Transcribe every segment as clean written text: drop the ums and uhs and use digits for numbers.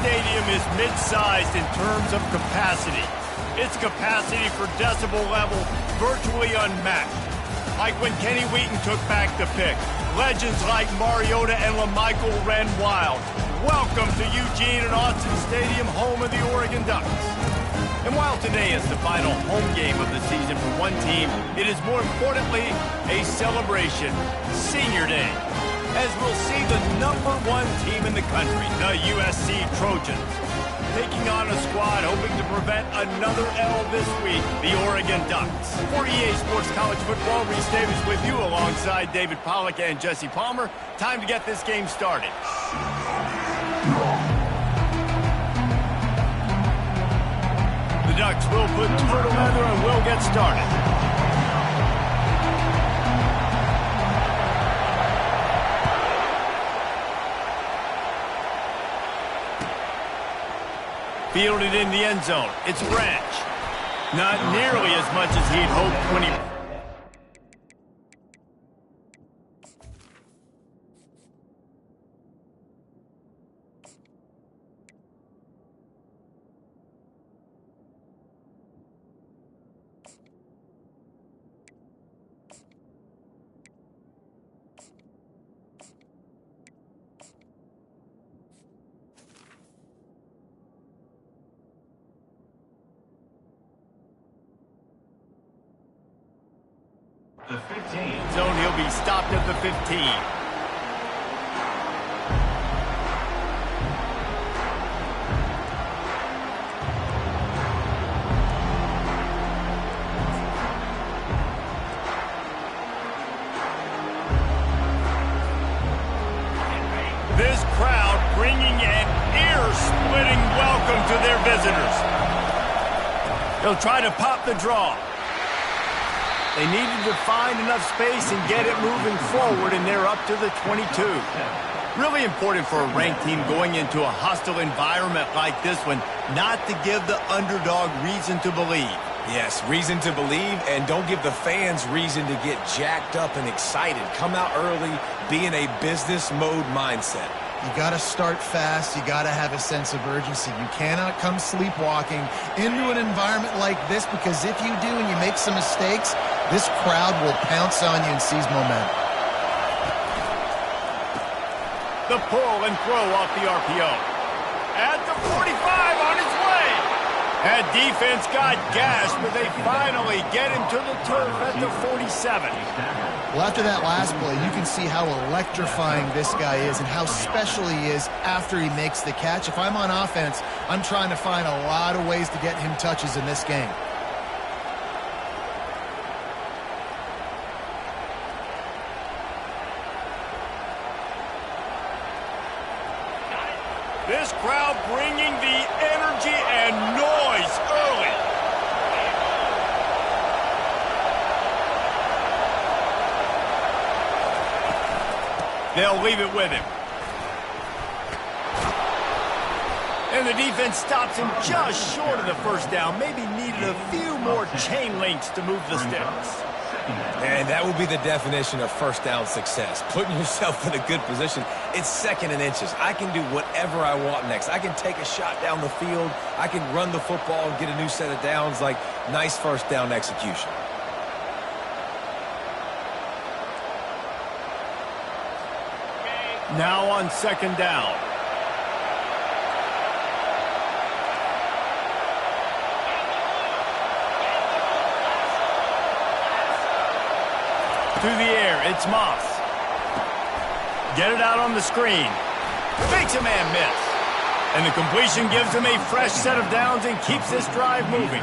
stadium is mid-sized in terms of capacity. Its capacity for decibel level virtually unmatched. Like when Kenny Wheaton took back the pick. Legends like Mariota and LaMichael ran wild. Welcome to Eugene and Austin Stadium, home of the Oregon Ducks. And while today is the final home game of the season for one team, it is more importantly a celebration, Senior Day, as we'll see the #1 team in the country, the USC Trojans, taking on a squad hoping to prevent another L this week, the Oregon Ducks. For EA Sports College Football, Reese Davis with you alongside David Pollack and Jesse Palmer. Time to get this game started. The Ducks will put two together and will get started. Fielded in the end zone. It's Branch. Not nearly as much as he'd hoped when he... The 15. Zone, he'll be stopped at the 15. This crowd bringing an ear-splitting welcome to their visitors. They'll try to pop the draw. They needed to find enough space and get it moving forward, and they're up to the 22. Really important for a ranked team going into a hostile environment like this one, not to give the underdog reason to believe. Yes, reason to believe, and don't give the fans reason to get jacked up and excited. Come out early, be in a business mode mindset. You got to start fast. You got to have a sense of urgency. You cannot come sleepwalking into an environment like this, because if you do and you make some mistakes, this crowd will pounce on you and seize momentum. The pull and throw off the RPO. At the 45 on his way. That defense got gashed, but they finally get him to the turf at the 47. Well, after that last play, you can see how electrifying this guy is and how special he is after he makes the catch. If I'm on offense, I'm trying to find a lot of ways to get him touches in this game. This crowd bringing the energy and noise early. They'll leave it with him. And the defense stops him just short of the first down. Maybe needed a few more chain links to move the sticks. And that would be the definition of first down success. Putting yourself in a good position. It's second and inches. I can do whatever I want next. I can take a shot down the field. I can run the football and get a new set of downs. Like, nice first down execution. Now on second down. Through the air, it's Moss. Get it out on the screen. Makes a man miss. And the completion gives him a fresh set of downs and keeps this drive moving.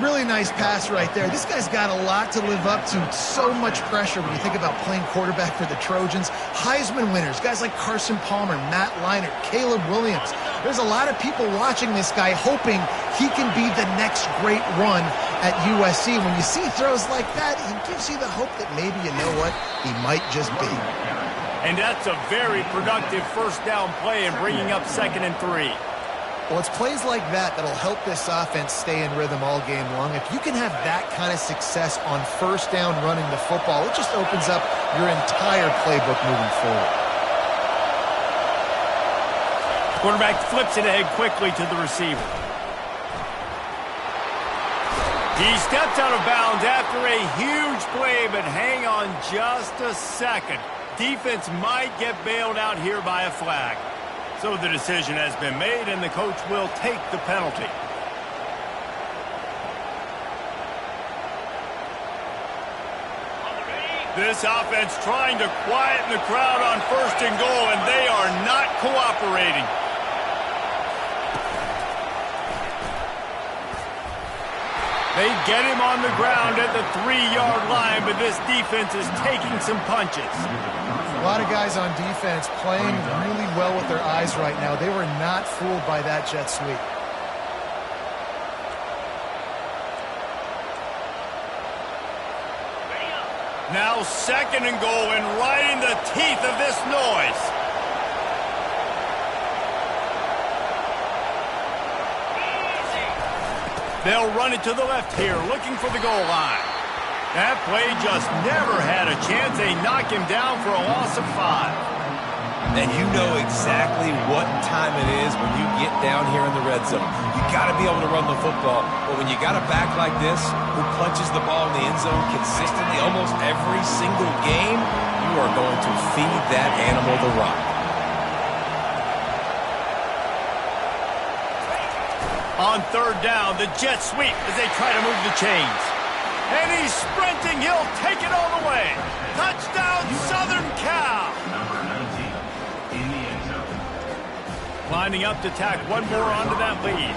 Really nice pass right there. This guy's got a lot to live up to. So much pressure when you think about playing quarterback for the Trojans. Heisman winners, guys like Carson Palmer, Matt Leinart, Caleb Williams. There's a lot of people watching this guy hoping he can be the next great one at USC. When you see throws like that, it gives you the hope that maybe, you know what, he might just be. And that's a very productive first down play and bringing up 2nd and 3. Well, it's plays like that that'll help this offense stay in rhythm all game long. If you can have that kind of success on first down running the football, it just opens up your entire playbook moving forward. Quarterback flips it ahead quickly to the receiver. He steps out of bounds after a huge play, but hang on just a second. Defense might get bailed out here by a flag. So the decision has been made, and the coach will take the penalty. This offense trying to quieten the crowd on 1st and goal, and they are not cooperating. They get him on the ground at the 3-yard line, but this defense is taking some punches. A lot of guys on defense playing really well with their eyes right now. They were not fooled by that jet sweep. Now 2nd and goal, and right in the teeth of this noise. They'll run it to the left here, looking for the goal line. That play just never had a chance. They knock him down for a loss of 5. And you know exactly what time it is when you get down here in the red zone. You got to be able to run the football. But when you got a back like this who punches the ball in the end zone consistently almost every single game, you are going to feed that animal the rock. On 3rd down, the jet sweep as they try to move the chains. And he's sprinting. He'll take it all the way. Touchdown, Southern Cal. Number 19 in the end zone. Lining up to tack one more onto that lead.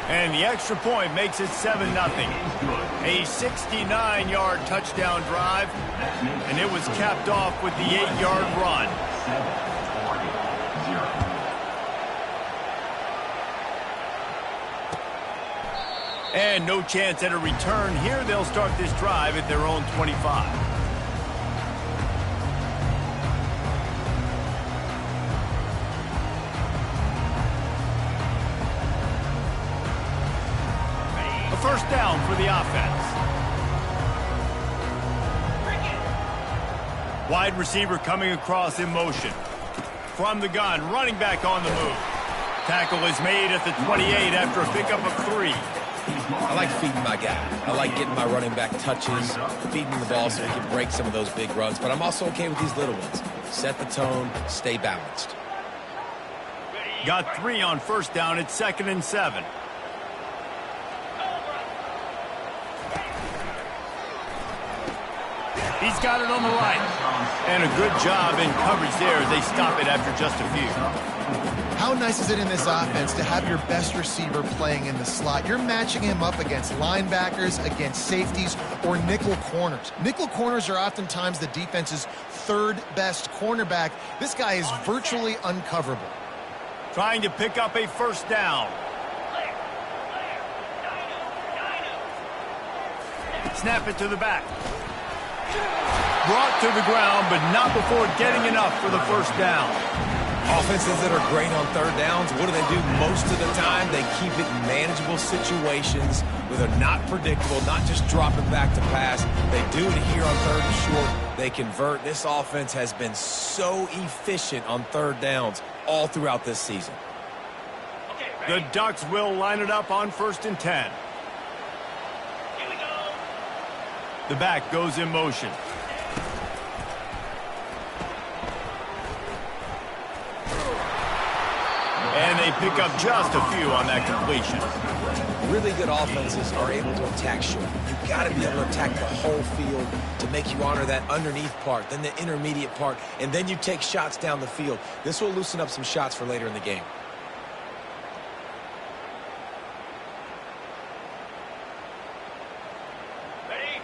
And the extra point makes it 7-0. A 69-yard touchdown drive, and it was capped off with the 8-yard run. 7-40-0. And no chance at a return here. They'll start this drive at their own 25. A 1st down for the offense. Wide receiver coming across in motion. From the gun, running back on the move. Tackle is made at the 28 after a pickup of 3. I like feeding my guy. I like getting my running back touches, feeding the ball so he can break some of those big runs. But I'm also okay with these little ones. Set the tone, stay balanced. Got 3 on 1st down. It's 2nd and 7. He's got it on the right. And a good job in coverage there as they stop it after just a few. How nice is it in this offense to have your best receiver playing in the slot? You're matching him up against linebackers, against safeties, or nickel corners. Nickel corners are oftentimes the defense's 3rd best cornerback. This guy is virtually uncoverable. Trying to pick up a 1st down. Snap it to the back. Brought to the ground, but not before getting enough for the 1st down. Offenses that are great on 3rd downs, what do? Most of the time, they keep it in manageable situations where they're not predictable, not just dropping back to pass. They do it here on 3rd and short. They convert. This offense has been so efficient on 3rd downs all throughout this season. The Ducks will line it up on 1st and 10. Here we go. The back goes in motion. And they pick up just a few on that completion. Really good offenses are able to attack short. You've got to be able to attack the whole field to make you honor that underneath part, then the intermediate part, and then you take shots down the field. This will loosen up some shots for later in the game.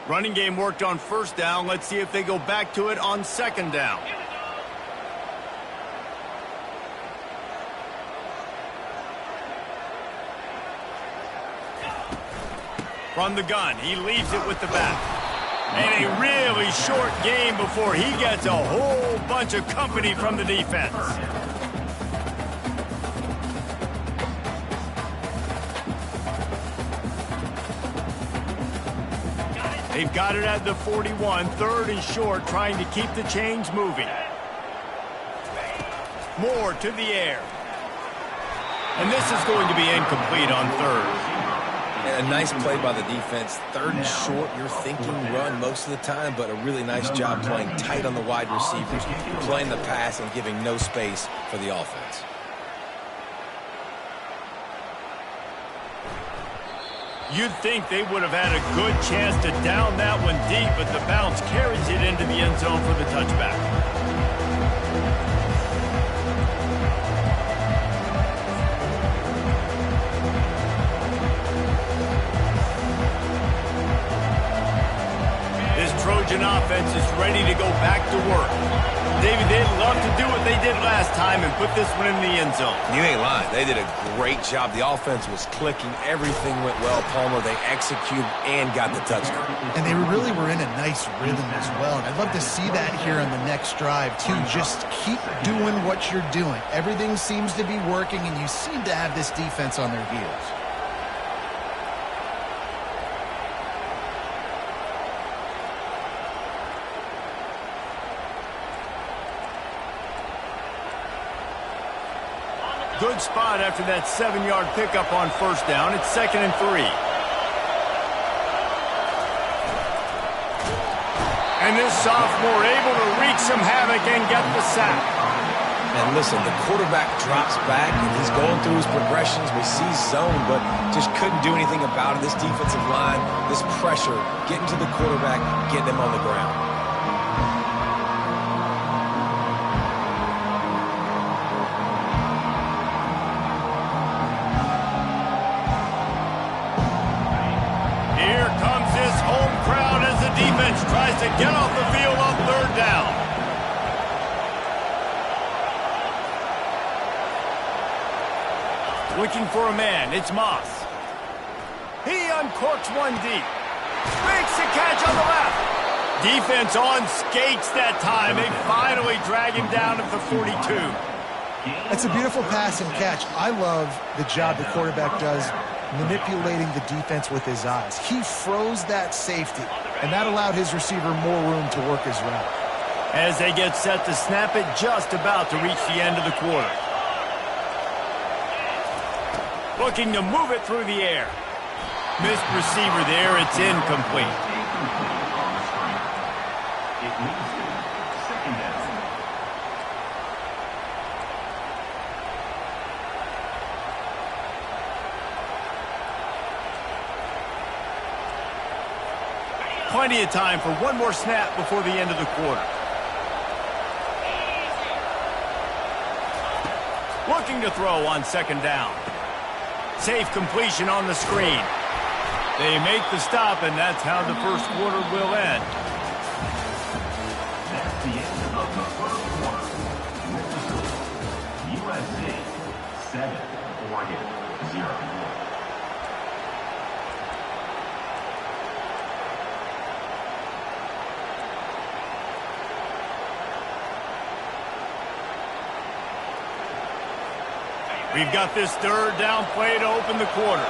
Running game worked on 1st down. Let's see if they go back to it on 2nd down. From the gun, he leaves it with the back. And a really short game before he gets a whole bunch of company from the defense. They've got it at the 41, 3rd and short, trying to keep the chains moving. More to the air. And this is going to be incomplete on third. And a nice play by the defense. Third and short, you're thinking run most of the time, but a really nice job playing tight on the wide receivers, playing the pass and giving no space for the offense. You'd think they would have had a good chance to down that one deep, but the bounce carries it into the end zone for the touchback. Trojan offense is ready to go back to work. David, they'd love to do what they did last time and put this one in the end zone. You ain't lying. They did a great job. The offense was clicking. Everything went well, Palmer. They executed and got the touchdown. And they really were in a nice rhythm as well. And I'd love to see that here on the next drive, too. Just keep doing what you're doing. Everything seems to be working, and you seem to have this defense on their heels. Good spot after that 7-yard pickup on first down. It's 2nd and 3. And this sophomore able to wreak some havoc and get the sack. And listen, the quarterback drops back, and he's going through his progressions. We see zone, but just couldn't do anything about it. This defensive line, this pressure, getting to the quarterback, getting him on the ground. Defense tries to get off the field on third down. Looking for a man. It's Moss. He uncorks one deep. Makes the catch on the left. Defense on skates that time. They finally drag him down at the 42. That's a beautiful pass and catch. I love the job the quarterback does manipulating the defense with his eyes. He froze that safety, and that allowed his receiver more room to work his route. As they get set to snap it, just about to reach the end of the quarter. Looking to move it through the air. Missed receiver there, it's incomplete. It leads to 2nd down. Plenty of time for one more snap before the end of the quarter. Looking to throw on 2nd down. Safe completion on the screen. They make the stop, and that's how the first quarter will end. That's the end of the first quarter. USC 7, Oregon 0. We've got this third down play to open the quarter.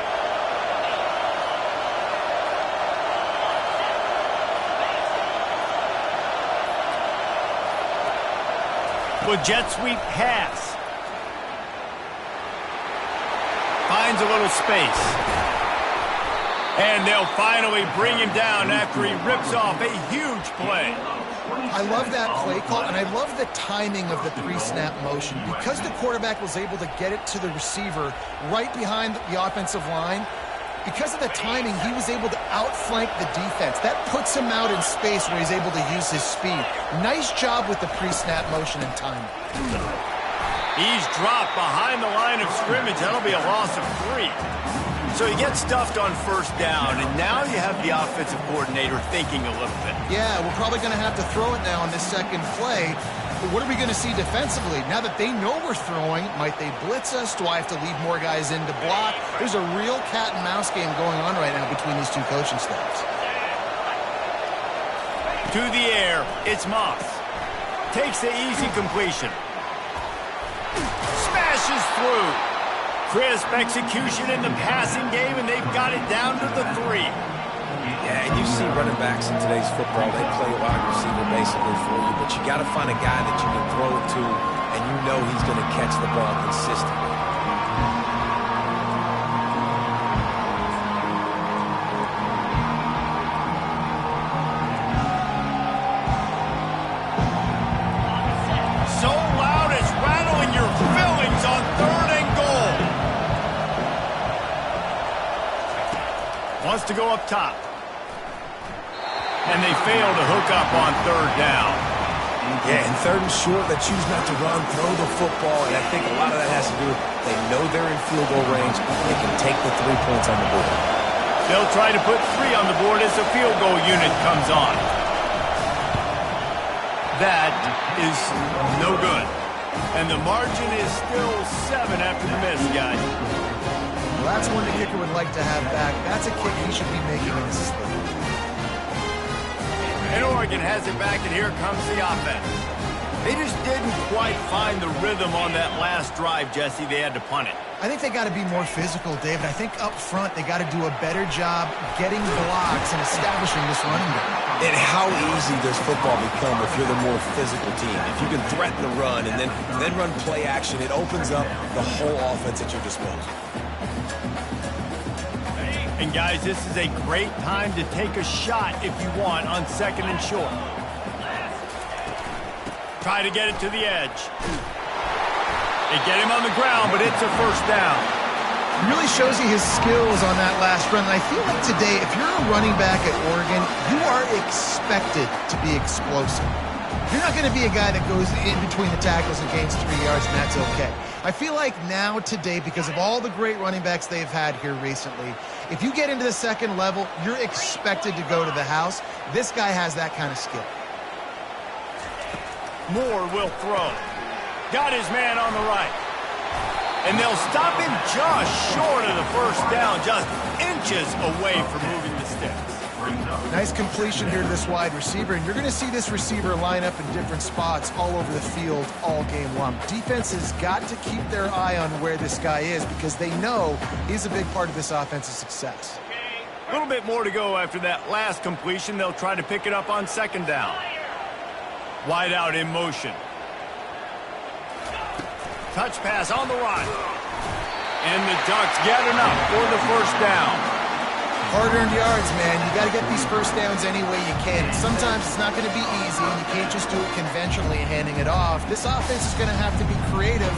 With jet sweep pass. Finds a little space. And they'll finally bring him down after he rips off a huge play. I love that play call, and I love the timing of the pre-snap motion. Because the quarterback was able to get it to the receiver right behind the offensive line, because of the timing, he was able to outflank the defense. That puts him out in space where he's able to use his speed. Nice job with the pre-snap motion and timing. He's dropped behind the line of scrimmage. That'll be a loss of 3. So he gets stuffed on first down, and now you have the offensive coordinator thinking a little bit. Yeah, we're probably going to have to throw it now on this second play. But what are we going to see defensively? Now that they know we're throwing, might they blitz us? Do I have to leave more guys in to block? There's a real cat and mouse game going on right now between these two coaching staffs. To the air, it's Moss. Takes the easy completion. Smashes through. Crisp execution in the passing game, and they've got it down to the 3. Yeah, and you see running backs in today's football, they play wide receiver basically for you, but you got to find a guy that you can throw it to and you know he's going to catch the ball consistently. So loud it's rattling your fillings on 3rd and goal. Wants to go up top. And they fail to hook up on 3rd down. Yeah, and 3rd and short, they choose not to run, throw the football, and I think a lot of that has to do with they know they're in field goal range. They can take the 3 points on the board. They'll try to put 3 on the board as the field goal unit comes on. That is no good. And the margin is still 7 after the miss, guys. Well, that's one the kicker would like to have back. That's a kick he should be making in this league. And Oregon has it back, and here comes the offense. They just didn't quite find the rhythm on that last drive, Jesse. They had to punt it. I think they got to be more physical, David. I think up front they got to do a better job getting blocks and establishing this running game. And how easy does football become if you're the more physical team? If you can threaten the run and then run play action, it opens up the whole offense at your disposal. And guys, this is a great time to take a shot if you want on 2nd and short. Try to get it to the edge. They get him on the ground, but it's a 1st down. It really shows you his skills on that last run. And I feel like today, if you're a running back at Oregon, you are expected to be explosive. You're not going to be a guy that goes in between the tackles and gains 3 yards, and that's okay. I feel like now today, because of all the great running backs they've had here recently, if you get into the 2nd level, you're expected to go to the house. This guy has that kind of skill. Moore will throw. Got his man on the right. And they'll stop him just short of the 1st down, just inches away from moving the sticks. Nice completion here to this wide receiver, and you're going to see this receiver line up in different spots all over the field all game long. Defense has got to keep their eye on where this guy is because they know he's a big part of this offense's success. A little bit more to go after that last completion. They'll try to pick it up on 2nd down. Wide out in motion. Touch pass on the run. And the Ducks get enough for the 1st down. Hard-earned yards, man. You got to get these 1st downs any way you can. Sometimes it's not going to be easy, and you can't just do it conventionally handing it off. This offense is going to have to be creative.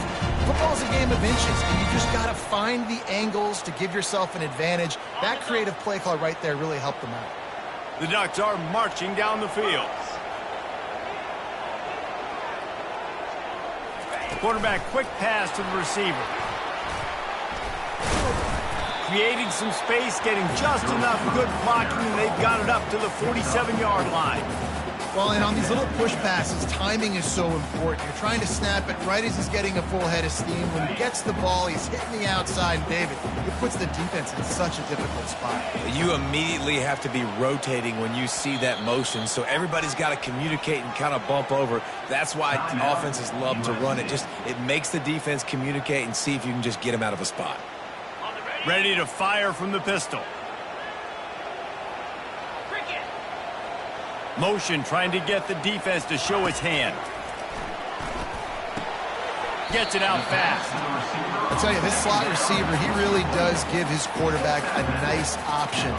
Football's a game of inches, and you just got to find the angles to give yourself an advantage. That creative play call right there really helped them out. The Ducks are marching down the field. Quarterback, quick pass to the receiver. Creating some space, getting just enough good blocking, and they've got it up to the 47-yard line. Well, and on these little push passes, timing is so important. You're trying to snap it right as he's getting a full head of steam. When he gets the ball, he's hitting the outside. David, it puts the defense in such a difficult spot. You immediately have to be rotating when you see that motion, so everybody's got to communicate and kind of bump over. That's why offenses love to run it. It makes the defense communicate and see if you can just get them out of a spot. Ready to fire from the pistol. Motion trying to get the defense to show its hand. Gets it out fast. I'll tell you, this slot receiver, he really does give his quarterback a nice option.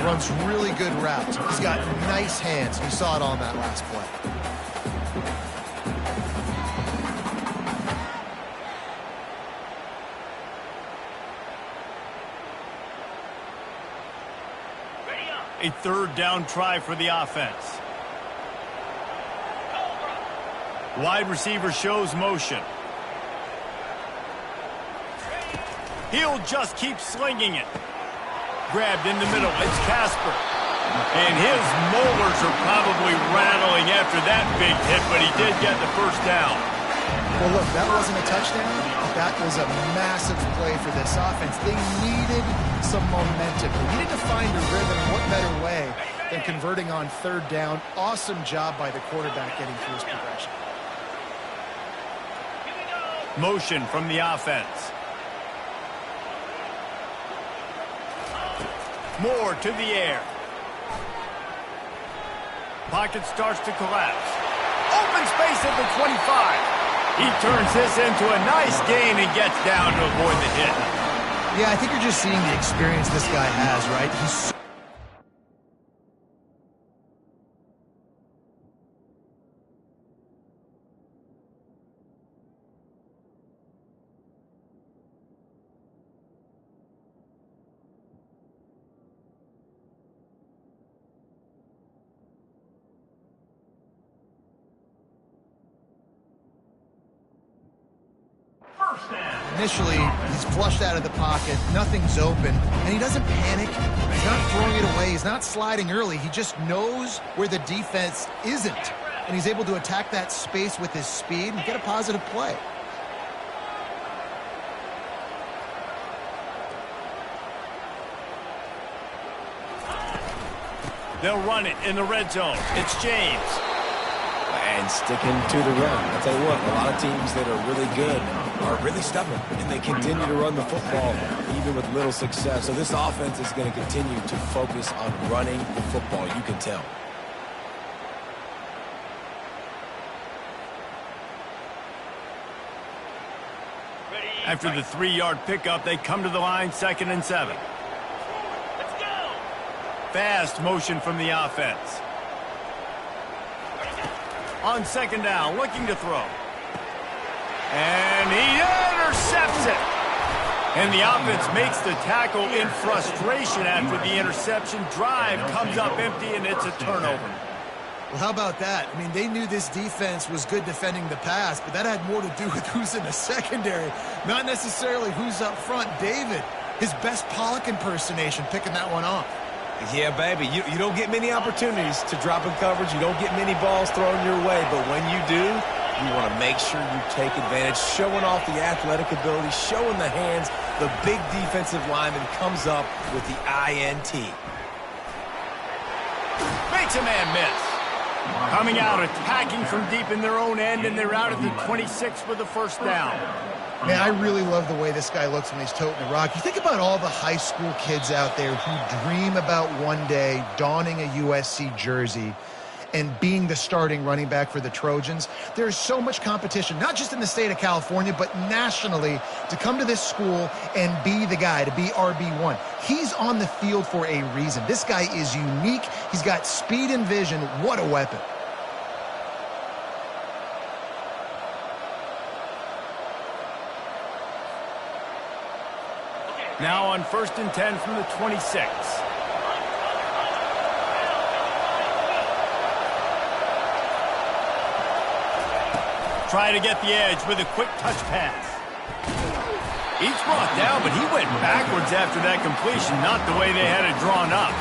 Runs really good routes. He's got nice hands. You saw it on that last play. A 3rd down try for the offense. Wide receiver shows motion. He'll just keep slinging it. Grabbed in the middle. It's Casper. And his molars are probably rattling after that big hit, but he did get the 1st down. Well, look, that wasn't a touchdown. That was a massive play for this offense. They needed some momentum. They needed to find a rhythm. What better way than converting on 3rd down? Awesome job by the quarterback getting through his progression. Motion from the offense. Moore to the air. Pocket starts to collapse. Open space at the 25. He turns this into a nice gain and gets down to avoid the hit. Yeah, I think you're just seeing the experience this guy has, right? He's initially, he's flushed out of the pocket, nothing's open, and he doesn't panic. He's not throwing it away, he's not sliding early. He just knows where the defense isn't, and he's able to attack that space with his speed and get a positive play. They'll run it in the red zone. It's James. And sticking to the run. I'll tell you what, a lot of teams that are really good are really stubborn, and they continue to run the football even with little success. So this offense is going to continue to focus on running the football, you can tell. After the 3-yard pickup, they come to the line, 2nd and 7. Let's go! Fast motion from the offense. On 2nd down, looking to throw. And he intercepts it. And the offense makes the tackle in frustration after the interception. Drive comes up empty, and it's a turnover. Well, how about that? I mean, they knew this defense was good defending the pass, but that had more to do with who's in the secondary, not necessarily who's up front. David, his best Pollock impersonation, picking that one off. Yeah, baby, you don't get many opportunities to drop in coverage. You don't get many balls thrown your way, but when you do, you want to make sure you take advantage, showing off the athletic ability, showing the hands. The big defensive lineman comes up with the INT. Makes a man miss. Coming out, attacking from deep in their own end, and they're out at the 26 with a 1st down. Man, I really love the way this guy looks when he's toting the rock. You think about all the high school kids out there who dream about one day donning a USC jersey and being the starting running back for the Trojans. There's so much competition, not just in the state of California, but nationally, to come to this school and be the guy, to be RB1. He's on the field for a reason. This guy is unique. He's got speed and vision. What a weapon. Now on 1st and 10 from the 26. Try to get the edge with a quick touch pass. He's brought down, but he went backwards after that completion, not the way they had it drawn up.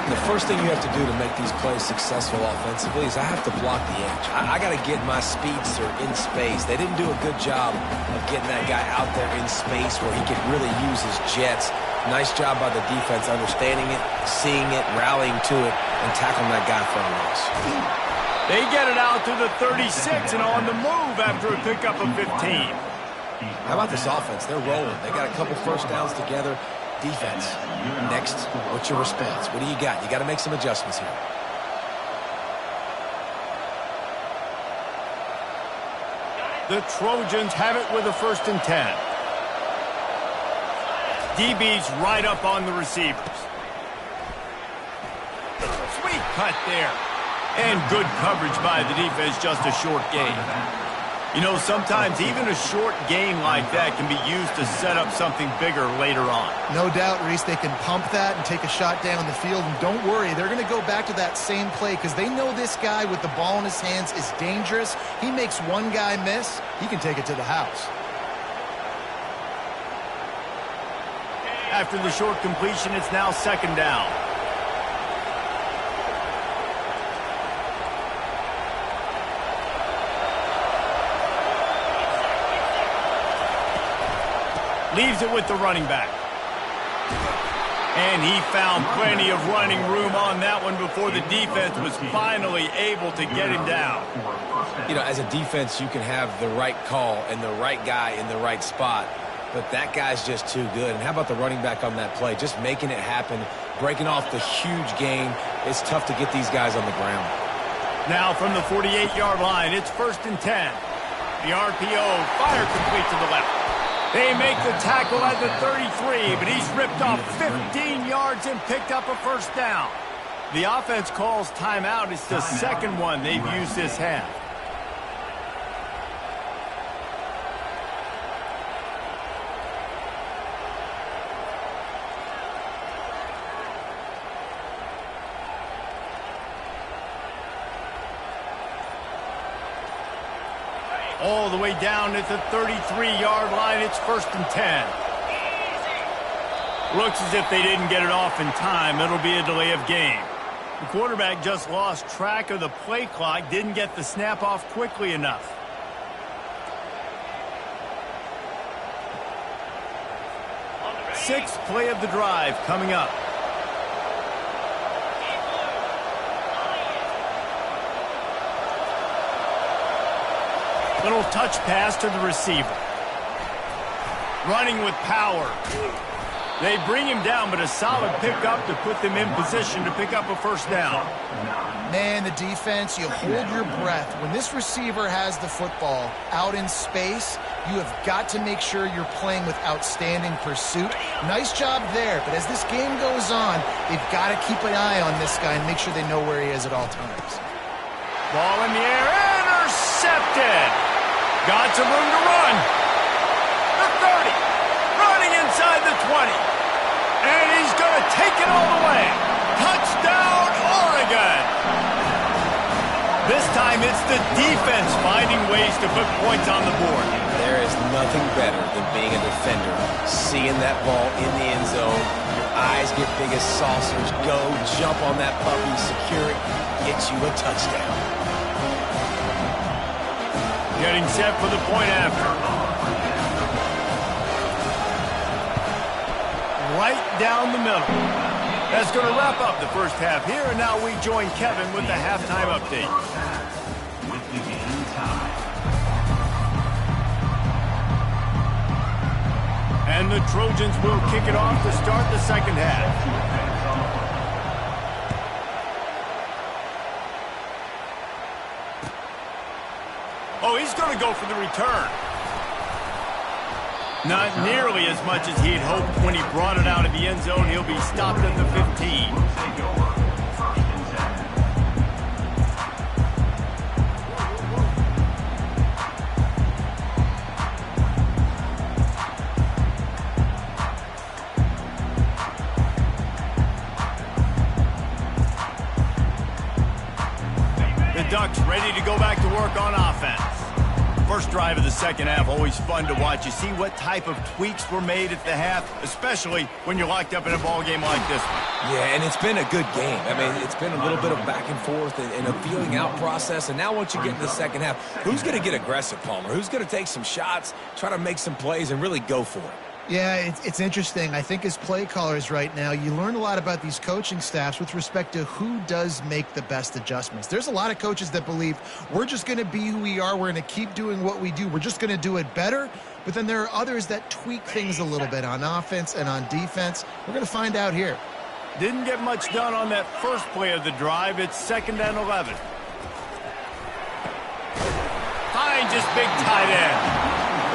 The first thing you have to do to make these plays successful offensively is I have to block the edge. I got to get my speedster in space. They didn't do a good job of getting that guy out there in space where he could really use his jets. Nice job by the defense understanding it, seeing it, rallying to it, and tackling that guy for a loss. They get it out to the 36 and on the move after a pickup of 15. How about this offense? They're rolling. They got a couple 1st downs together. Defense. Next, what's your response? What do you got? You got to make some adjustments here. The Trojans have it with a 1st and 10. DB's right up on the receivers. Sweet cut there. And good coverage by the defense, just a short gain. You know, sometimes even a short gain like that can be used to set up something bigger later on. No doubt, Reese, they can pump that and take a shot down the field. And don't worry, they're going to go back to that same play because they know this guy with the ball in his hands is dangerous. He makes one guy miss, he can take it to the house. After the short completion, it's now 2nd down. Leaves it with the running back. And he found plenty of running room on that one before the defense was finally able to get him down. You know, as a defense, you can have the right call and the right guy in the right spot, but that guy's just too good. And how about the running back on that play? Just making it happen, breaking off the huge gain. It's tough to get these guys on the ground. Now from the 48-yard line, it's 1st and 10. The RPO, fire complete to the left. They make the tackle at the 33, but he's ripped off 15 yards and picked up a first down. The offense calls timeout. It's the second one they've used this half. All the way down at the 33-yard line. It's 1st and 10. Looks as if they didn't get it off in time. It'll be a delay of game. The quarterback just lost track of the play clock, didn't get the snap off quickly enough. Sixth play of the drive coming up. Little touch pass to the receiver. Running with power. They bring him down, but a solid pickup to put them in position to pick up a first down. Man, the defense, you hold your breath. When this receiver has the football out in space, you have got to make sure you're playing with outstanding pursuit. Nice job there, but as this game goes on, they've got to keep an eye on this guy and make sure they know where he is at all times. Ball in the air, intercepted. Got some room to run. The 30, running inside the 20. And he's going to take it all the way. Touchdown, Oregon. This time it's the defense finding ways to put points on the board. There is nothing better than being a defender, seeing that ball in the end zone. Your eyes get big as saucers. Go, jump on that puppy, secure it, get you a touchdown. Getting set for the point after. Right down the middle. That's going to wrap up the first half here, and now we join Kevin with the halftime update. With the game tied. And the Trojans will kick it off to start the second half. Oh, he's going to go for the return. Not nearly as much as he'd hoped when he brought it out of the end zone. He'll be stopped at the 15. The Ducks ready to go back to work on offense. First drive of the second half, always fun to watch. You see what type of tweaks were made at the half, especially when you're locked up in a ball game like this one. Yeah, and it's been a good game. I mean, it's been a little bit of back and forth and a feeling out process. And now once you get into the second half, who's going to get aggressive, Palmer? Who's going to take some shots, try to make some plays, and really go for it? Yeah, it's interesting. I think as play callers right now, you learn a lot about these coaching staffs with respect to who does make the best adjustments. There's a lot of coaches that believe we're just going to be who we are. We're going to keep doing what we do. We're just going to do it better. But then there are others that tweak things a little bit on offense and on defense. We're going to find out here. Didn't get much done on that first play of the drive. It's 2nd and 11. Finds his big tight end.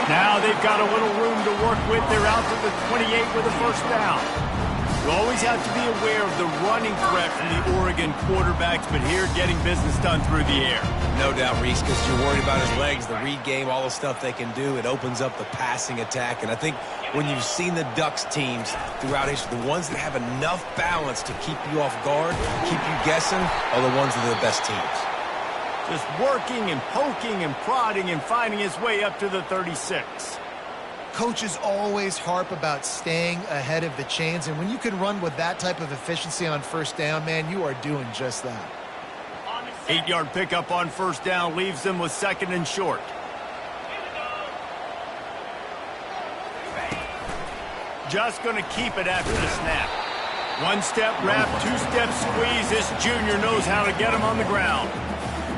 Now they've got a little room to work with. They're out to the 28 with a first down. You always have to be aware of the running threat from the Oregon quarterbacks, but here getting business done through the air. No doubt, Reese, because you're worried about his legs, the read game, all the stuff they can do. It opens up the passing attack. And I think when you've seen the Ducks teams throughout history, the ones that have enough balance to keep you off guard, keep you guessing, are the ones that are the best teams. Just working and poking and prodding and finding his way up to the 36. Coaches always harp about staying ahead of the chains, and when you can run with that type of efficiency on first down, man, you are doing just that. 8-yard pickup on first down leaves them with 2nd and short. Just going to keep it after the snap. One-step wrap, two-step squeeze. This junior knows how to get him on the ground.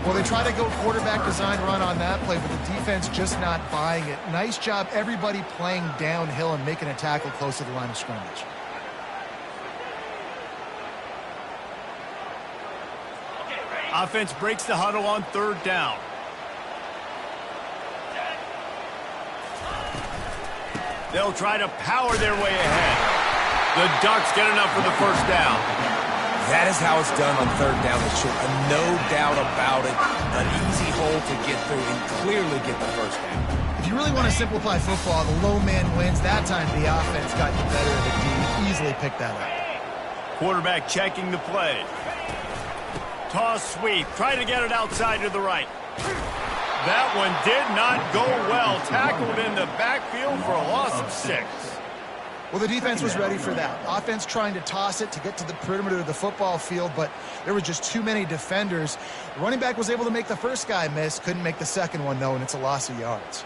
Well, they try to go quarterback design run on that play, but the defense just not buying it. Nice job, everybody playing downhill and making a tackle close to the line of scrimmage. Offense breaks the huddle on 3rd down. They'll try to power their way ahead. The Ducks get enough for the first down. That is how it's done on third down and short. No doubt about it. An easy hole to get through and clearly get the first down. If you really want to simplify football, the low man wins. That time the offense got the better of the D. Easily picked that up. Quarterback checking the play. Toss sweep. Try to get it outside to the right. That one did not go well. Tackled in the backfield for a loss of 6. Well, the defense was ready for that. Offense trying to toss it to get to the perimeter of the football field, but there were just too many defenders. The running back was able to make the first guy miss, couldn't make the second one, though, and it's a loss of yards.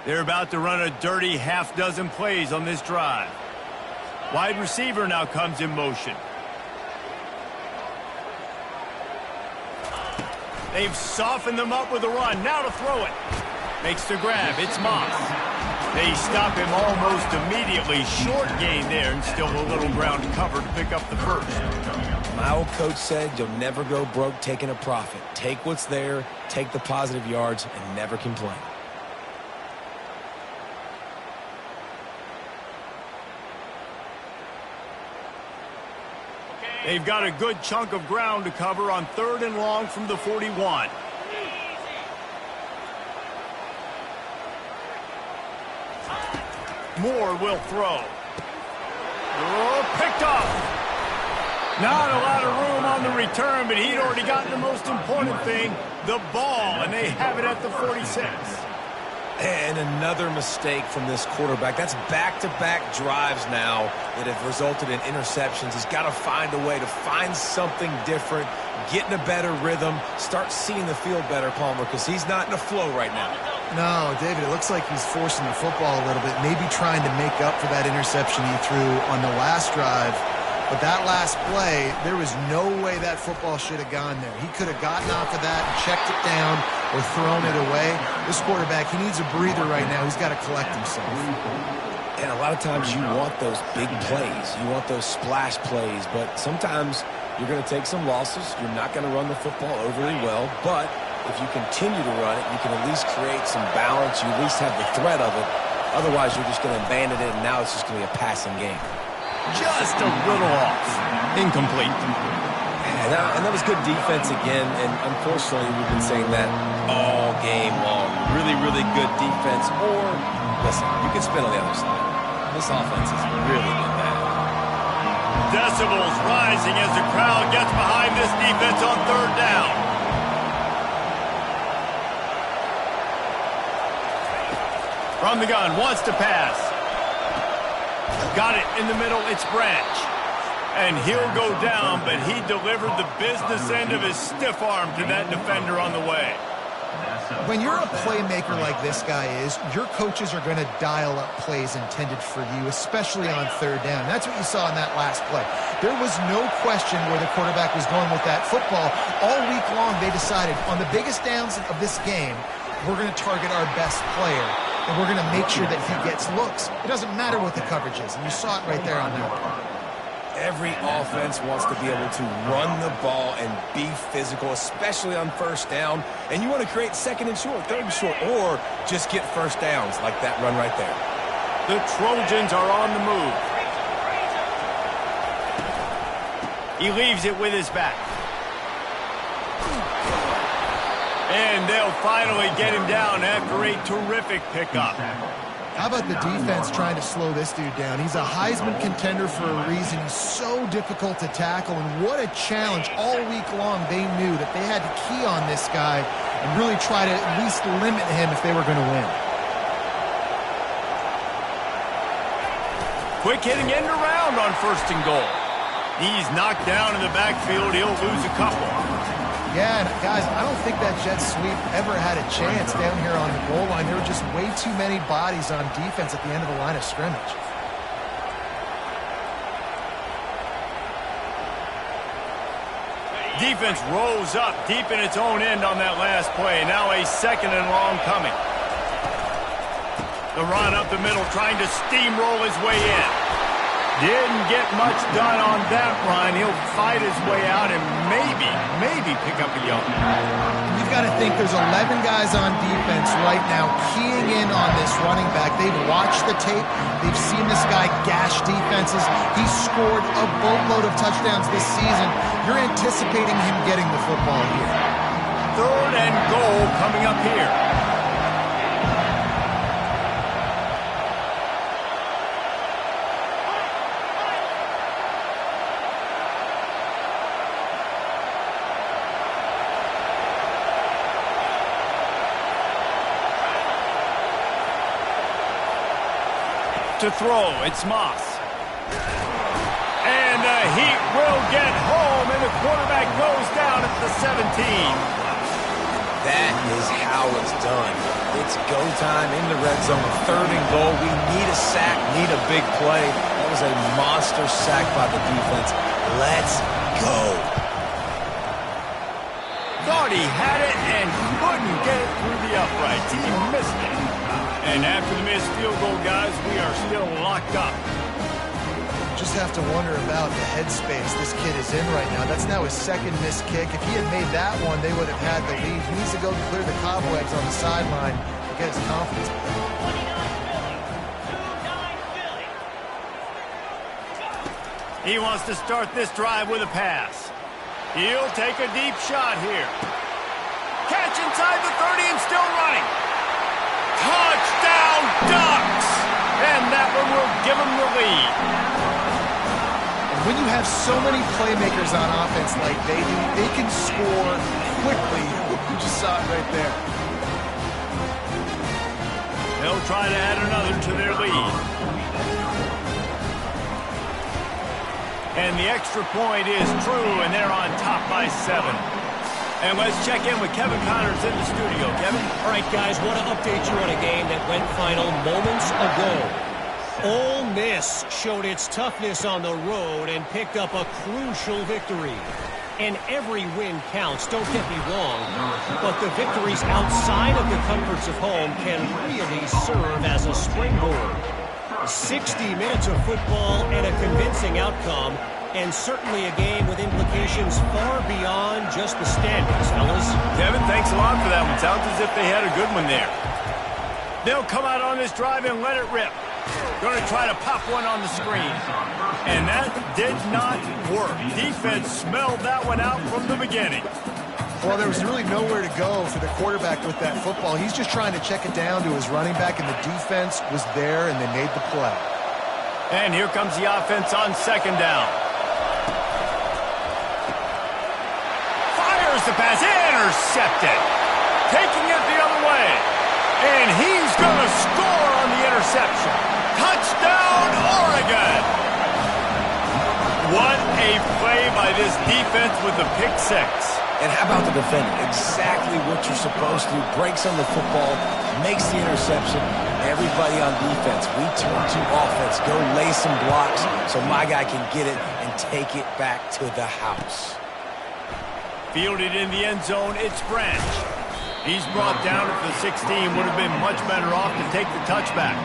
They're about to run a dirty half-dozen plays on this drive. Wide receiver now comes in motion. They've softened them up with a run. Now to throw it. Makes the grab. It's Moss. They stop him almost immediately. Short gain there, and still a little ground cover to pick up the first. My old coach said you'll never go broke taking a profit. Take what's there, take the positive yards, and never complain. They've got a good chunk of ground to cover on 3rd and long from the 41. Moore will throw. Oh, picked off. Not a lot of room on the return, but he'd already gotten the most important thing, the ball, and they have it at the 46. And another mistake from this quarterback. That's back-to-back drives now that have resulted in interceptions. He's got to find a way to find something different, get in a better rhythm, start seeing the field better, Palmer, because he's not in a flow right now. No, David, it looks like he's forcing the football a little bit, maybe trying to make up for that interception he threw on the last drive. But that last play, there was no way that football should have gone there. He could have gotten off of that and checked it down or thrown it away. This quarterback, he needs a breather right now. He's got to collect himself. And a lot of times you want those big plays. You want those splash plays. But sometimes you're going to take some losses. You're not going to run the football overly well. But if you continue to run it, you can at least create some balance. You at least have the threat of it. Otherwise, you're just going to abandon it, and now it's just going to be a passing game. Just a little off. Incomplete. And that was good defense again, and unfortunately we've been saying that all game long. Really, really good defense. Or, listen, you can spin on the other side. This offense has really been bad. Decibels rising as the crowd gets behind this defense on 3rd down. From the gun, wants to pass. Got it in the middle, it's Branch. And he'll go down, but he delivered the business end of his stiff arm to that defender on the way. When you're a playmaker like this guy is, your coaches are going to dial up plays intended for you, especially on 3rd down. That's what you saw in that last play. There was no question where the quarterback was going with that football. All week long, they decided on the biggest downs of this game, we're going to target our best player, and we're going to make sure that he gets looks. It doesn't matter what the coverage is, and you saw it right there on that part. Every offense wants to be able to run the ball and be physical, especially on 1st down. And you want to create 2nd and short, 3rd and short, or just get first downs like that run right there. The Trojans are on the move. He leaves it with his back. And they'll finally get him down after a terrific pickup. How about the defense trying to slow this dude down? He's a Heisman contender for a reason. He's so difficult to tackle, and what a challenge. All week long, they knew that they had to key on this guy and really try to at least limit him if they were going to win. Quick hitting end around on 1st and goal. He's knocked down in the backfield. He'll lose a couple. Yeah, and guys, I don't think that jet sweep ever had a chance down here on the goal line. There were just way too many bodies on defense at the end of the line of scrimmage. Defense rose up deep in its own end on that last play. Now a 2nd and long coming. The run up the middle, trying to steamroll his way in. Didn't get much done on that run. He'll fight his way out and maybe pick up a yard. You've got to think there's 11 guys on defense right now keying in on this running back. They've watched the tape. They've seen this guy gash defenses. He's scored a boatload of touchdowns this season. You're anticipating him getting the football here. 3rd and goal coming up here. To throw, it's Moss. And the Heat will get home, and the quarterback goes down at the 17. That is how it's done. It's go time in the red zone, 3rd and goal. We need a sack, need a big play. That was a monster sack by the defense. Let's go. Thought he had it and couldn't get it through the uprights. He missed it. And after the missed field goal, guys, we are still locked up. Just have to wonder about the headspace this kid is in right now. That's now his 2nd missed kick. If he had made that one, they would have had the lead. He needs to go clear the cobwebs on the sideline to get his confidence back. He wants to start this drive with a pass. He'll take a deep shot here. Catch inside the 30 and still running. Touchdown Ducks! And that one will give them the lead. And when you have so many playmakers on offense like they do, they can score quickly. You just saw it right there. They'll try to add another to their lead. And the extra point is true, and they're on top by 7. And let's check in with Kevin Connors in the studio. Kevin? All right, guys, want to update you on a game that went final moments ago. Ole Miss showed its toughness on the road and picked up a crucial victory. And every win counts, don't get me wrong, but the victories outside of the comforts of home can really serve as a springboard. 60 minutes of football and a convincing outcome, and certainly a game with implications far beyond just the standings, fellas. Kevin, thanks a lot for that one. Sounds as if they had a good one there. They'll come out on this drive and let it rip. Going to try to pop one on the screen. And that did not work. Defense smelled that one out from the beginning. Well, there was really nowhere to go for the quarterback with that football. He's just trying to check it down to his running back, and the defense was there, and they made the play. And here comes the offense on 2nd down. Fires the pass, intercepted. Taking it the other way. And he's going to score on the interception. Touchdown, Oregon! What a play by this defense with the pick 6. And how about the defender? Exactly what you're supposed to. Breaks on the football, makes the interception. Everybody on defense, we turn to offense. Go lay some blocks so my guy can get it and take it back to the house. Fielded in the end zone, it's Branch. He's brought down at the 16. Would have been much better off to take the touchback.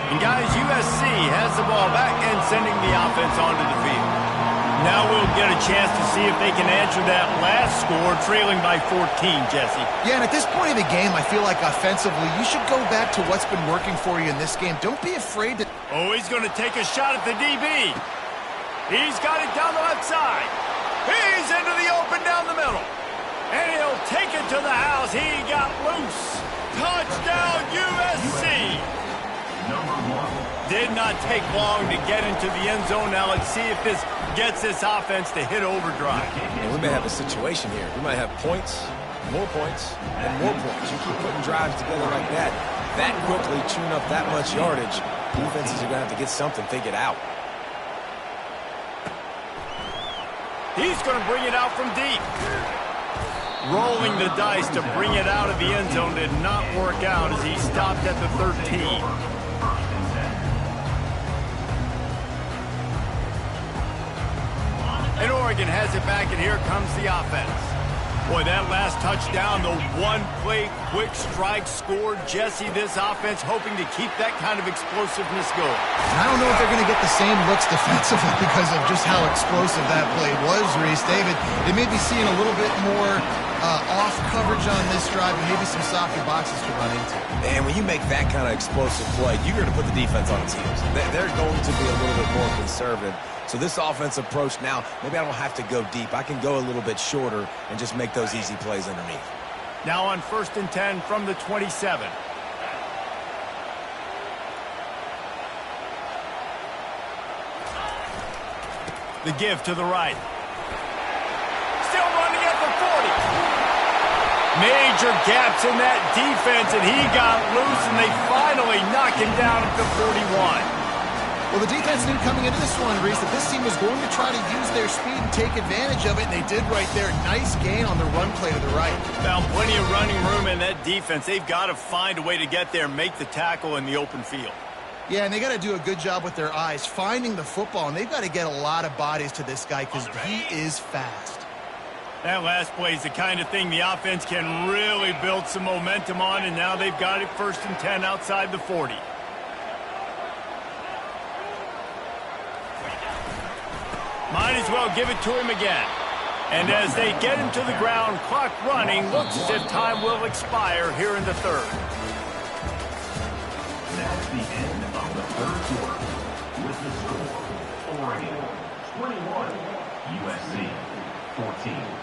And guys, USC has the ball back and sending the offense onto the field. Now we'll get a chance to see if they can answer that last score, trailing by 14, Jesse. Yeah, and at this point in the game, I feel like offensively, you should go back to what's been working for you in this game. Don't be afraid to... Oh, he's going to take a shot at the DB. He's got it down the left side. He's into the open down the middle. And he'll take it to the house. He got loose. Touchdown, USC. Did not take long to get into the end zone. Now let's see if this gets this offense to hit overdrive. And we may have a situation here. We might have points, and more points. You keep putting drives together like that quickly, chewing up that much yardage, defenses are going to have to get something figured out. He's going to bring it out from deep. Rolling the dice to bring it out of the end zone did not work out as he stopped at the 13. And Oregon has it back, and here comes the offense. Boy, that last touchdown, the one-play quick strike scored. Jesse, this offense hoping to keep that kind of explosiveness going. I don't know if they're going to get the same looks defensively because of just how explosive that play was, Reese. David, they may be seeing a little bit more off coverage on this drive and maybe some softer boxes to run into. And when you make that kind of explosive play, you're going to put the defense on its heels. They're going to be a little bit more conservative. So this offense approach now, maybe I don't have to go deep. I can go a little bit shorter and just make those easy plays underneath. Now on 1st and 10 from the 27. The give to the right. Still running at the 40. Major gaps in that defense, and he got loose, and they finally knock him down at the 41. Well, the defense knew coming into this one, Reese, that this team was going to try to use their speed and take advantage of it, and they did right there. Nice gain on the run play to the right. Found plenty of running room in that defense. They've got to find a way to get there, make the tackle in the open field. Yeah, and they got to do a good job with their eyes, finding the football, and they've got to get a lot of bodies to this guy because he is fast. That last play is the kind of thing the offense can really build some momentum on, and now they've got it 1st and 10 outside the 40. Might as well give it to him again. And as they get him to the ground, clock running, looks as if time will expire here in the 3rd. That's the end of the 3rd quarter. With the score, Oregon 21, USC 14.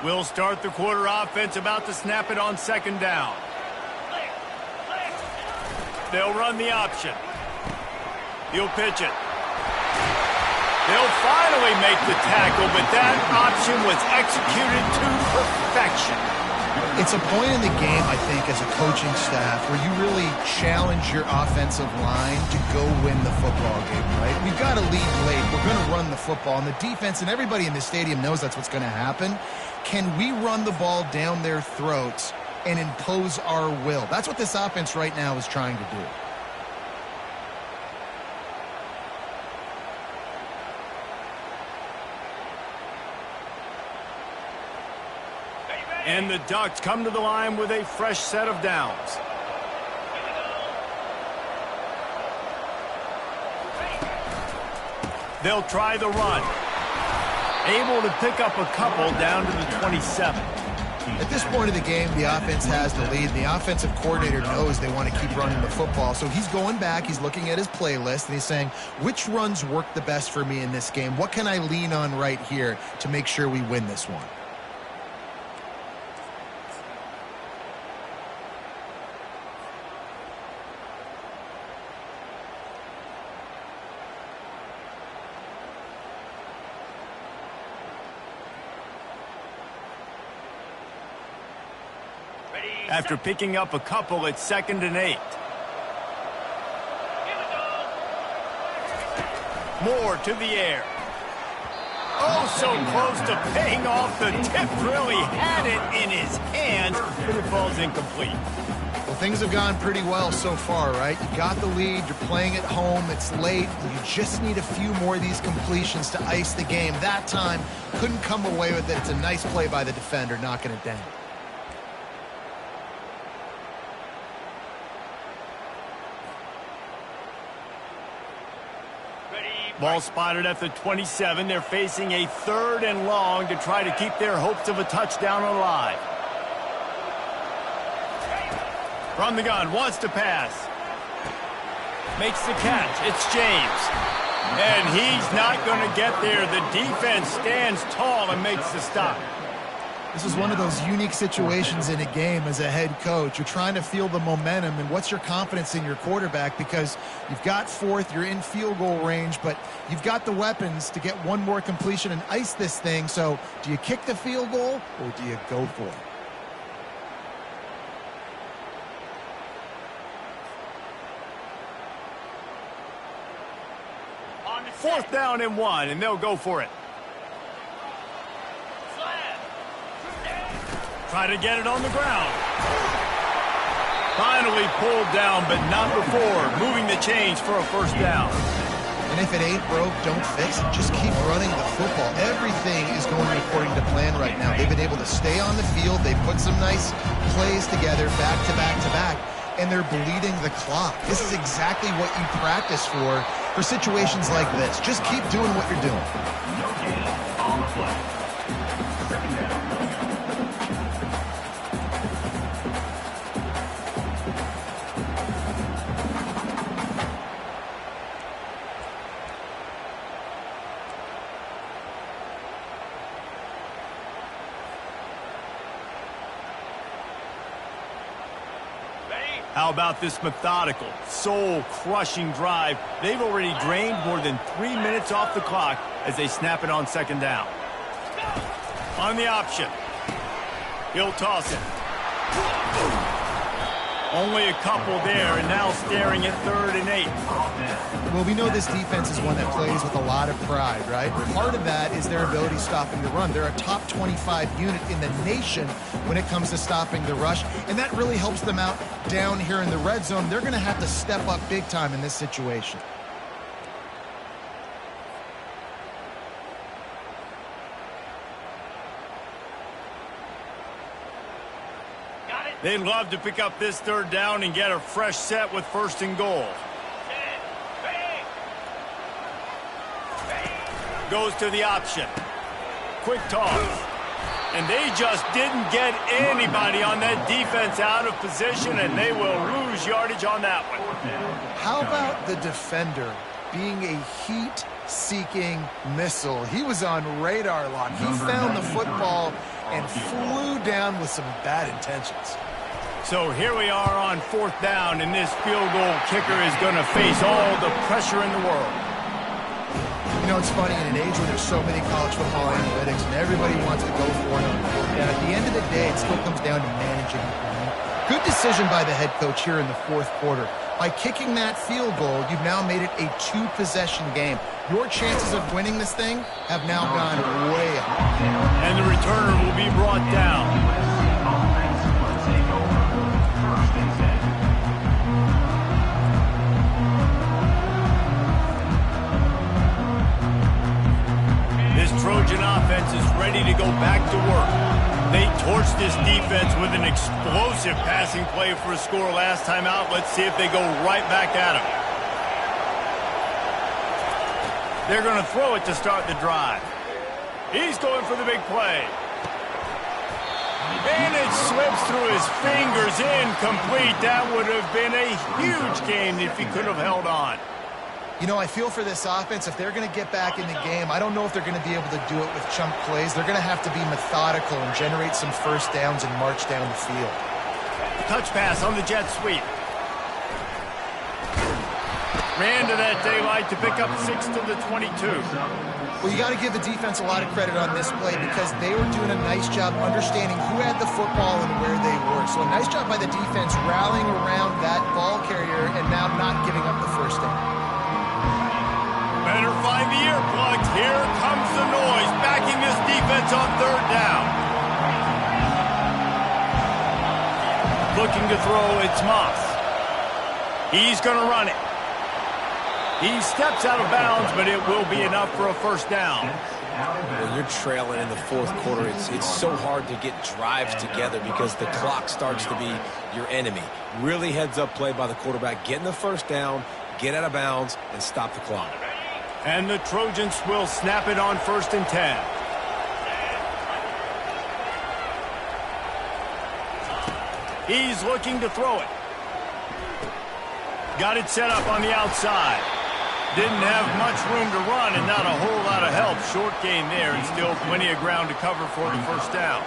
We'll start the quarter offense, about to snap it on 2nd down. They'll run the option. He'll pitch it. They'll finally make the tackle, but that option was executed to perfection. It's a point in the game, I think, as a coaching staff where you really challenge your offensive line to go win the football game, right? We've got to lead late. We're going to run the football, and the defense and everybody in the stadium knows that's what's going to happen. Can we run the ball down their throats and impose our will? That's what this offense right now is trying to do. And the Ducks come to the line with a fresh set of downs. They'll try the run. Able to pick up a couple down to the 27. At this point of the game, the offense has the lead. The offensive coordinator knows they want to keep running the football. So he's going back, he's looking at his playlist, and he's saying, which runs work the best for me in this game? What can I lean on right here to make sure we win this one? After picking up a couple at 2nd and 8. Moore to the air. Oh, so close to paying off. The tip really had it in his hands, but it falls incomplete. Well, things have gone pretty well so far, right? You got the lead, you're playing at home, it's late, you just need a few more of these completions to ice the game. That time, couldn't come away with it. It's a nice play by the defender, knocking it down. Ball spotted at the 27. They're facing a 3rd and long to try to keep their hopes of a touchdown alive. From the gun, wants to pass. Makes the catch. It's James. And he's not going to get there. The defense stands tall and makes the stop. This is one of those unique situations in a game as a head coach. You're trying to feel the momentum, and what's your confidence in your quarterback? Because you've got 4th, you're in field goal range, but you've got the weapons to get one more completion and ice this thing. So do you kick the field goal or do you go for it? 4th down and 1, and they'll go for it. Try to get it on the ground. Finally pulled down, but not before. Moving the chains for a first down. And if it ain't broke, don't fix it. Just keep running the football. Everything is going according to plan right now. They've been able to stay on the field. They put some nice plays together, back to back to back, and they're bleeding the clock. This is exactly what you practice for situations like this. Just keep doing what you're doing. No gain on the play. Second down. How about this methodical, soul-crushing drive? They've already drained more than 3 minutes off the clock as they snap it on second down. On the option. He'll toss it. Only a couple there, and now staring at 3rd and 8. Well, we know this defense is one that plays with a lot of pride, right? Part of that is their ability stopping the run. They're a top 25 unit in the nation when it comes to stopping the rush, and that really helps them out down here in the red zone. They're going to have to step up big time in this situation. They'd love to pick up this 3rd down and get a fresh set with 1st and goal. Goes to the option. Quick toss. And they just didn't get anybody on that defense out of position, and they will lose yardage on that one. How about the defender being a heat-seeking missile? He was on radar lock. He found the football and flew down with some bad intentions. So here we are on 4th down, and this field goal kicker is going to face all the pressure in the world. You know, it's funny, in an age where there's so many college football analytics and everybody wants to go for it on the fourth down, at the end of the day, it still comes down to managing the game. Good decision by the head coach here in the 4th quarter. By kicking that field goal, you've now made it a 2-possession game. Your chances of winning this thing have now gone way up. And the returner will be brought down. This Trojan offense is ready to go back to work. They torched this defense with an explosive passing play for a score last time out. Let's see if they go right back at him. They're going to throw it to start the drive. He's going for the big play. And it slips through his fingers, incomplete. That would have been a huge gain if he could have held on. You know, I feel for this offense, if they're going to get back in the game, I don't know if they're going to be able to do it with chunk plays. They're going to have to be methodical and generate some first downs and march down the field. Touch pass on the jet sweep. Ran to that daylight to pick up 6 to the 22. Well, you got to give the defense a lot of credit on this play because they were doing a nice job understanding who had the football and where they were. So a nice job by the defense rallying around that ball carrier and now not giving up the first down. Better find the earplugs. Here comes the noise, backing this defense on 3rd down. Looking to throw, it's Moss. He's going to run it. He steps out of bounds, but it will be enough for a first down. When you're trailing in the 4th quarter, it's so hard to get drives together because the clock starts to be your enemy. Really heads-up play by the quarterback, getting the first down, get out of bounds, and stop the clock. And the Trojans will snap it on 1st and 10. He's looking to throw it. Got it set up on the outside. Didn't have much room to run and not a whole lot of help. Short gain there and still plenty of ground to cover for the first down.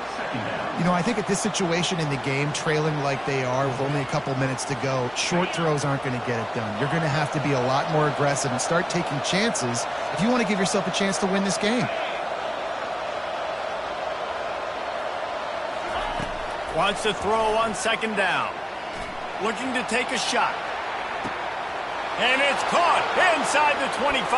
You know, I think at this situation in the game, trailing like they are with only a couple minutes to go, short throws aren't going to get it done. You're going to have to be a lot more aggressive and start taking chances if you want to give yourself a chance to win this game. Wants to throw on 2nd down. Looking to take a shot. And it's caught inside the 25.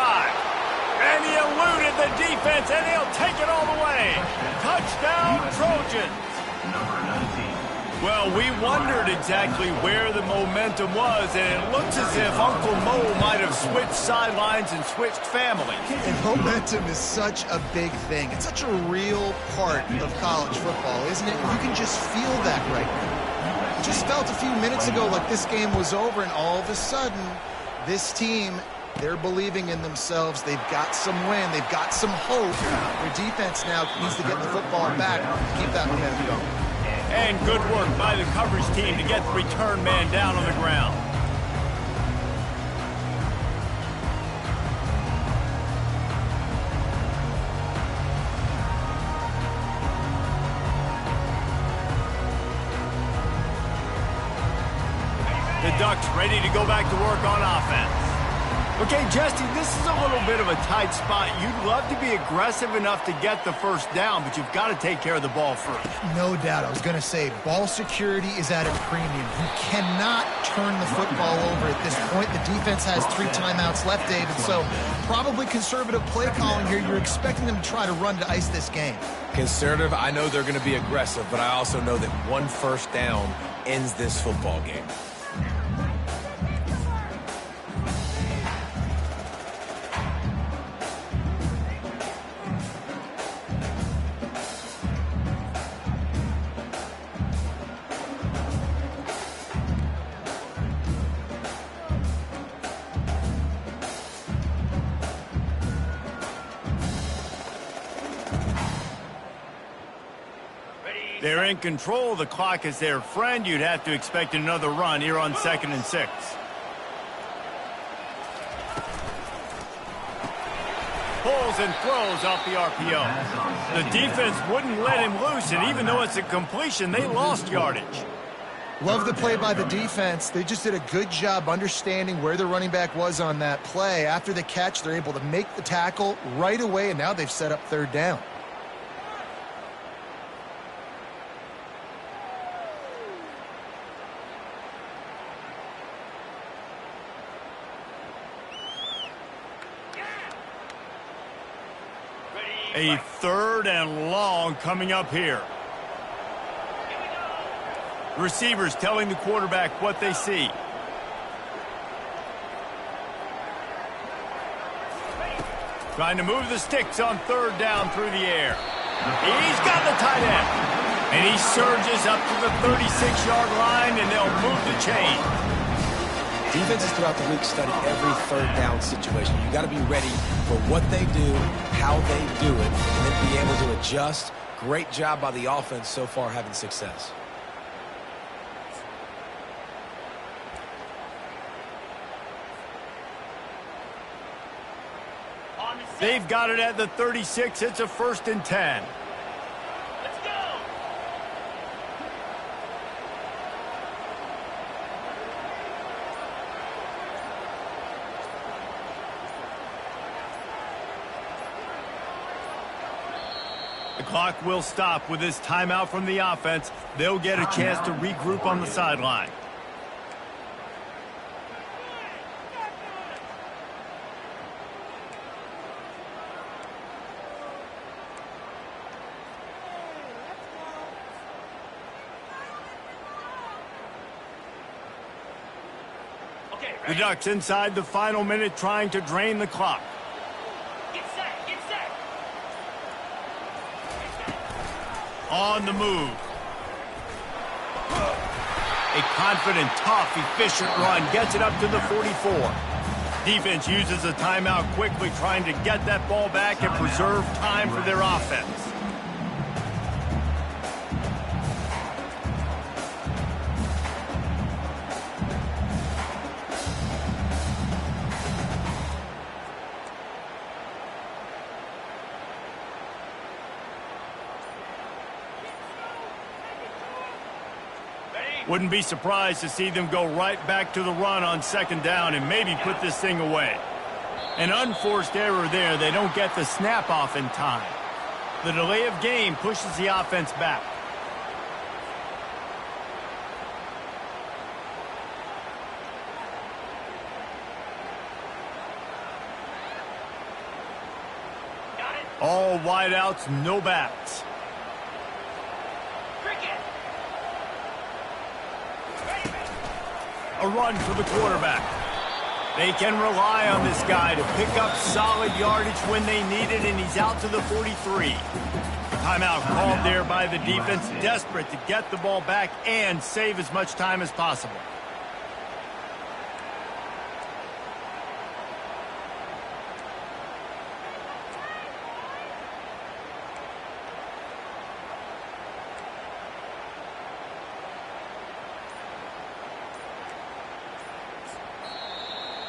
And he eluded the defense, and he'll take it all the way. Touchdown, Trojans. Number 19. Well, we wondered exactly where the momentum was, and it looks as if Uncle Mo might have switched sidelines and switched families. And momentum is such a big thing. It's such a real part of college football, isn't it? You can just feel that right now. It just felt a few minutes ago like this game was over, and all of a sudden, this team, they're believing in themselves. They've got some win. They've got some hope. Their defense now needs to get the football back to keep that momentum going. And good work by the coverage team to get the return man down on the ground. The Ducks ready to go back to work on offense. Okay, Jesse, this is a little bit of a tight spot. You'd love to be aggressive enough to get the first down, but you've got to take care of the ball first. No doubt. I was going to say, ball security is at a premium. You cannot turn the football over at this point. The defense has 3 timeouts left, David, so probably conservative play calling here. You're expecting them to try to run to ice this game. Conservative, I know they're going to be aggressive, but I also know that one first down ends this football game. They're in control. The clock is their friend. You'd have to expect another run here on 2nd and 6. Pulls and throws off the RPO. The defense wouldn't let him loose, and even though it's a completion, they lost yardage. Love the play by the defense. They just did a good job understanding where the running back was on that play. After the catch, they're able to make the tackle right away, and now they've set up 3rd down. A 3rd and long coming up here. Receivers telling the quarterback what they see. Trying to move the sticks on 3rd down through the air. He's got the tight end. And he surges up to the 36-yard line, and they'll move the chain. Defenses throughout the week study every 3rd down situation. You got to be ready for what they do, how they do it, and then be able to adjust. Great job by the offense so far having success. They've got it at the 36. It's a 1st and 10. The clock will stop with this timeout from the offense. They'll get a chance to regroup on the sideline. The Ducks inside the final minute trying to drain the clock. On the move. A confident, tough, efficient run gets it up to the 44. Defense uses a timeout quickly, trying to get that ball back and preserve time for their offense. Wouldn't be surprised to see them go right back to the run on 2nd down and maybe put this thing away. An unforced error there. They don't get the snap off in time. The delay of game pushes the offense back. All wideouts, no backs. A run for the quarterback. They can rely on this guy to pick up solid yardage when they need it, and he's out to the 43. Timeout called there by the defense, desperate to get the ball back and save as much time as possible.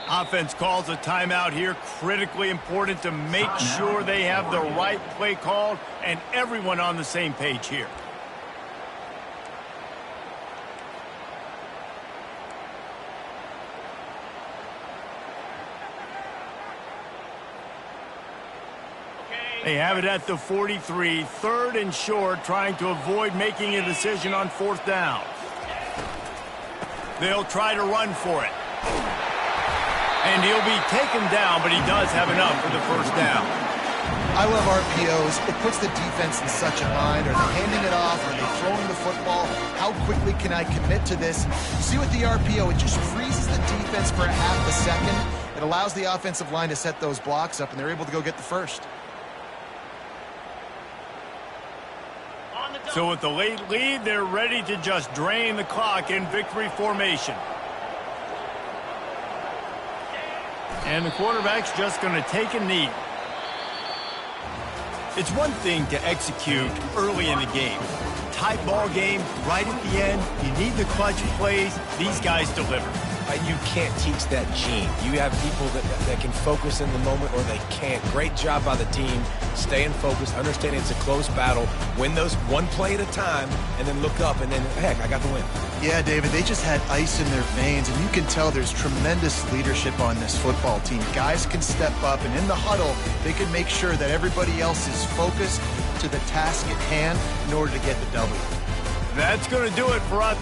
Offense calls a timeout here. Critically important to make sure they have the right play called and everyone on the same page here. They have it at the 43, 3rd and short, trying to avoid making a decision on 4th down. They'll try to run for it. And he'll be taken down, but he does have enough for the 1st down. I love RPOs. It puts the defense in such a bind. Are they handing it off? Are they throwing the football? How quickly can I commit to this? See, with the RPO, it just freezes the defense for a half a second. It allows the offensive line to set those blocks up, and they're able to go get the first. So with the late lead, they're ready to just drain the clock in victory formation. And the quarterback's just going to take a knee. It's one thing to execute early in the game. Tight ball game, right at the end, you need the clutch plays. These guys deliver. You can't teach that gene. You have people that can focus in the moment or they can't. Great job by the team, staying focused, understanding it's a close battle, win those one play at a time, and then look up, and then, heck, I got the win. Yeah, David, they just had ice in their veins, and you can tell there's tremendous leadership on this football team. Guys can step up, and in the huddle, they can make sure that everybody else is focused to the task at hand in order to get the W. That's going to do it for us.